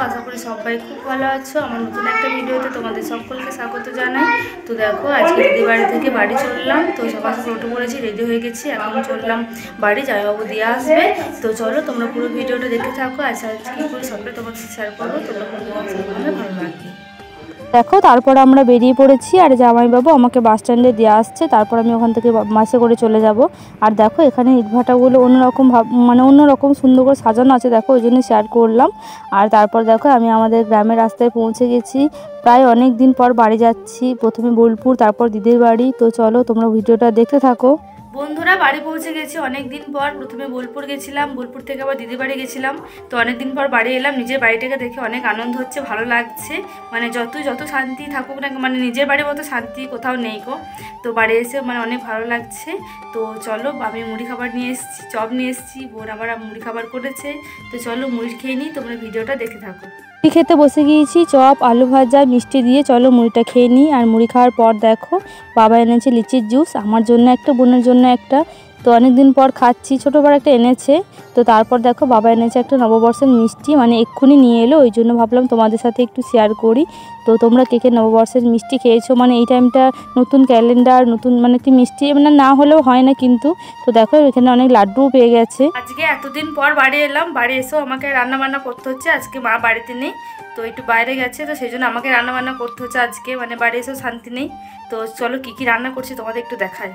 আশা করি সবাই খুব ভালো আছো। আমার নতুন একটা ভিডিওতে তোমাদের সকলকে স্বাগত জানাই। তো দেখো আজকে দিদি বাড়ি থেকে বাড়ি চললাম। তো সকাল সকাল উঠে পড়েছি, রেডি হয়ে গেছি, এখন চললাম বাড়ি, জামাইবাবু দিয়ে আসবে। তো চলো তোমরা পুরো ভিডিওটা দেখতে থাকো। আজকে কী করে সবটা তোমাদের শেয়ার করবো, তোমরা ভালো লাগবে। দেখো তারপর আমরা বেরিয়ে পড়েছি, আর জামাইবাবু আমাকে বাস স্ট্যান্ডে দিয়ে আসছে, তারপর আমি ওখান থেকে বাসে করে চলে যাব। আর দেখো এখানে ইটভাটাগুলো অন্যরকম মানে অন্যরকম সুন্দর করে সাজানো আছে, দেখো ওই জন্য শেয়ার করলাম। আর তারপর দেখো আমি আমাদের গ্রামের রাস্তায় পৌঁছে গেছি, প্রায় অনেক দিন পর বাড়ি যাচ্ছি, প্রথমে বোলপুর তারপর দিদির বাড়ি। তো চলো তোমরা ভিডিওটা দেখতে থাকো। বন্ধুরা বাড়ি পৌঁছে গেছি অনেক দিন পর। প্রথমে বোলপুর গেছিলাম, বোলপুর থেকে আবার দিদির বাড়ি গেছিলাম। তো অনেক দিন পর বাড়ি এলাম, নিজের বাড়িটাকে দেখে অনেক আনন্দ হচ্ছে, ভালো লাগছে। মানে যত শান্তি থাকুক না, মানে নিজের বাড়ির মতো শান্তি কোথাও নেই গো। তো বাড়ি এসে মানে অনেক ভালো লাগছে। তো চলো আমি মুড়ি খাবার নিয়ে এসেছি, চপ নিয়ে এসেছি, বোন আবার মুড়ি খাবার করেছে। তো চলো মুড়ি খেয়ে নিই, তোমরা ভিডিওটা দেখে থাকো। মুড়ি খেতে বসে গিয়েছি, চপ আলু ভাজা মিষ্টি দিয়ে। চলো মুড়িটা খেয়ে নিই। আর মুড়ি খাওয়ার পর দেখো বাবা এনেছে লিচির জুস, আমার জন্য একটা, বোনের জন্য একটা। তো অনেক দিন পর খাচ্ছি, ছোটোবার একটা এনেছে। তো তারপর দেখো বাবা এনেছে একটা নববর্ষের মিষ্টি, মানে এক্ষুনি নিয়ে এলো, ওই জন্য ভাবলাম তোমাদের সাথে একটু শেয়ার করি। তো তোমরা কে কে নববর্ষের মিষ্টি খেয়েছো, মানে এই টাইমটা নতুন ক্যালেন্ডার, নতুন মানে কি মিষ্টি মানে না হলেও হয় না কিন্তু। তো দেখো এখানে অনেক লাড্ডুও পেয়ে গেছে। আজকে এতদিন পর বাড়ি এলাম, বাড়ি এসেও আমাকে রান্না বান্না করতে হচ্ছে। আজকে মা বাড়িতে নেই, তো একটু বাইরে গেছে, তো সেই জন্য আমাকে রান্না বান্না করতে হচ্ছে আজকে, মানে বাড়ি এসেও শান্তি নেই। তো চলো কী কী রান্না করছি তোমাদের একটু দেখাই।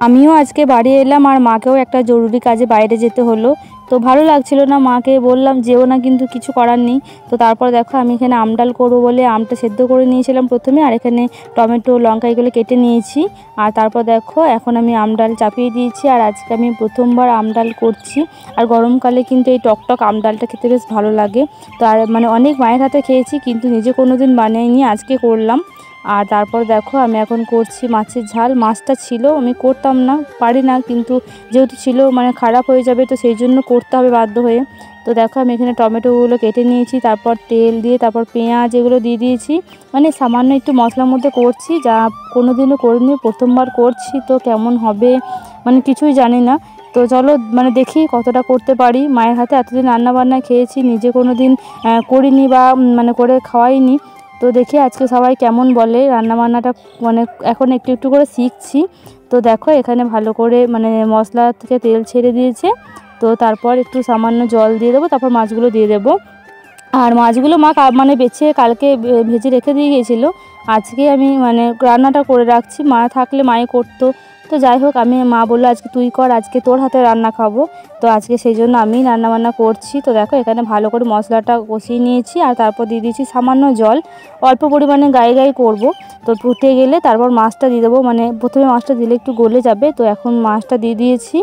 আমিও আজকে বাড়ি এলাম, আর মাকেও একটা জরুরি কাজে বাইরে যেতে হলো। তো ভালো লাগছিল না, মাকে বললাম যেও না, কিন্তু কিছু করার নেই। তো তারপর দেখো আমি এখানে আমডাল করবো বলে আমটা সেদ্ধ করে নিয়েছিলাম প্রথমে, আর এখানে টমেটো লঙ্কা এগুলো কেটে নিয়েছি। আর তারপর দেখো এখন আমি আমডাল চাপিয়ে দিয়েছি, আর আজকে আমি প্রথমবার আমডাল করছি। আর গরমকালে কিন্তু এই টকটক আমডালটা খেতে বেশ ভালো লাগে। তো আর মানে অনেক মায়ের হাতে খেয়েছি, কিন্তু নিজে কোনো দিন বানাইনি, আজকে করলাম। আর তারপর দেখো আমি এখন করছি মাছের ঝাল। মাছটা ছিল, আমি করতাম না, পারি না, কিন্তু যেহেতু ছিল মানে খারাপ হয়ে যাবে, তো সেই জন্য করতে হবে বাধ্য হয়ে। তো দেখো আমি এখানে টমেটোগুলো কেটে নিয়েছি, তারপর তেল দিয়ে তারপর পেঁয়াজ এগুলো দিয়ে দিয়েছি। মানে সামান্য একটু মশলার মধ্যে করছি, যা কোনো দিনও করিনি, প্রথমবার করছি, তো কেমন হবে মানে কিছুই জানি না। তো চলো মানে দেখি কতটা করতে পারি। মায়ের হাতে এতদিন রান্নাবান্না খেয়েছি, নিজে কোনো দিন করিনি বা মানে করে খাওয়াইনি। তো দেখি আজকে সবাই কেমন বলে রান্নাবান্নাটা, মানে এখন একটু একটু করে শিখছি। তো দেখো এখানে ভালো করে মানে মশলা থেকে তেল ছেড়ে দিয়েছে। তো তারপর একটু সামান্য জল দিয়ে দেবো, তারপর মাছগুলো দিয়ে দেবো। আর মাছগুলো মা মানে বেছে কালকে ভেজে রেখে দিয়ে গিয়েছিলো, আজকে আমি মানে রান্নাটা করে রাখছি। মা থাকলে মাই করতো, তো যাই হোক আমি, মা বললো আজকে তুই কর, আজকে তোর হাতে রান্না খাবো। তো আজকে সেই জন্য আমি রান্নাবান্না করছি। তো দেখো এখানে ভালো করে মশলাটা কষিয়ে নিয়েছি, আর তারপর দিয়ে দিয়েছি সামান্য জল, অল্প পরিমাণে গায়ে গায়ে করবো। তো ফুটে গেলে তারপর মাছটা দিয়ে দেবো, মানে প্রথমে মাছটা দিলে একটু গলে যাবে। তো এখন মাছটা দিয়ে দিয়েছি।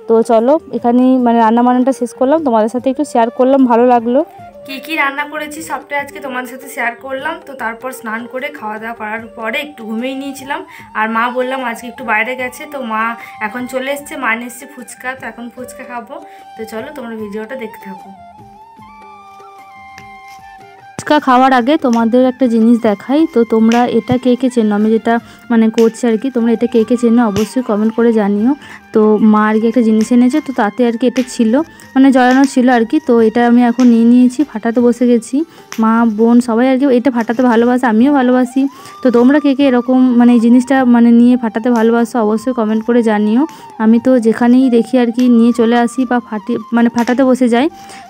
তো চলো এখানেই মানে রান্নাবান্নাটা শেষ করলাম, তোমাদের সাথে একটু শেয়ার করলাম, ভালো লাগলো। কী কী রান্না করেছি সবটাই আজকে তোমাদের সাথে শেয়ার করলাম। তো তারপর স্নান করে খাওয়া দাওয়া করার পরে একটু ঘুমিয়ে নিয়েছিলাম। আর মা বললাম আজকে একটু বাইরে গেছে, তো মা এখন চলে এসছে, মা নিয়ে এসছে ফুচকা, তো এখন ফুচকা খাবো। তো চলো তোমরা ভিডিওটা দেখতে থাকো। ফুচকা খাওয়ার আগে তোমাদের একটা জিনিস দেখাই। তো তোমরা এটা কে কে চেনো, আমি যেটা মানে করছি আর কি, তোমরা এটা কে কে চেনো অবশ্যই কমেন্ট করে জানিও। তো মা আর কি একটা জিনিস এনেছে, তো তাতে আর কি এটা ছিল মানে জড়ানো ছিল আর কি। তো এটা আমি এখন নিয়ে নিয়েছি, ফাটাতে বসে গেছি। মা বোন সবাই আর কি এটা ফাটাতে ভালোবাসে, আমিও ভালোবাসি। তো তোমরা কে কে এরকম মানে এই জিনিসটা মানে নিয়ে ফাটাতে ভালোবাসো অবশ্যই কমেন্ট করে জানিও। আমি তো যেখানেই দেখি আর কি নিয়ে চলে আসি বা মানে ফাটাতে বসে যাই।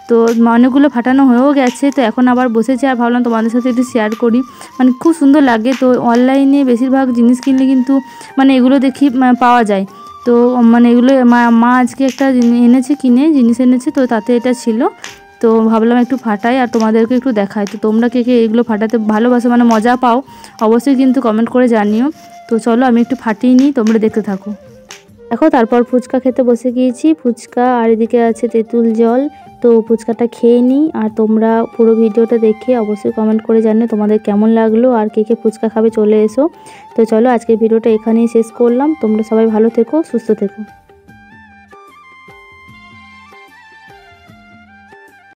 তো অনেকগুলো ফাটানো হয়েও গেছে, তো এখন আবার বসেছি, আর ভাবলাম তোমাদের সাথে একটু শেয়ার করি, মানে খুব সুন্দর লাগে। তো অনলাইনে বেশিরভাগ জিনিস কিনলে কিন্তু মানে এগুলো দেখি পাওয়া যায়। তো মানে এগুলো মা আজকে একটা এনেছে, কিনে জিনিস এনেছে, তো তাতে এটা ছিল। তো ভাবলাম একটু ফাটাই আর তোমাদেরকে একটু দেখাই। তো তোমরা কে কে এগুলো ফাটাতে ভালোবাসো মানে মজা পাও অবশ্যই কিন্তু কমেন্ট করে জানিও। তো চলো আমি একটু ফাটিয়ে নিই, তোমরা দেখতে থাকো। দেখো তারপর ফুচকা খেতে বসে গিয়েছি, ফুচকা আর এদিকে আছে তেঁতুল জল। তো ফুচকাটা খেয়ে নিই, আর তোমরা পুরো ভিডিওটা দেখে অবশ্যই কমেন্ট করে জানিও তোমাদের কেমন লাগলো, আর কে কে ফুচকা খাবে চলে এসো। তো চলো আজকের ভিডিওটা এখানেই শেষ করলাম, তোমরা সবাই ভালো থেকো, সুস্থ থেকো।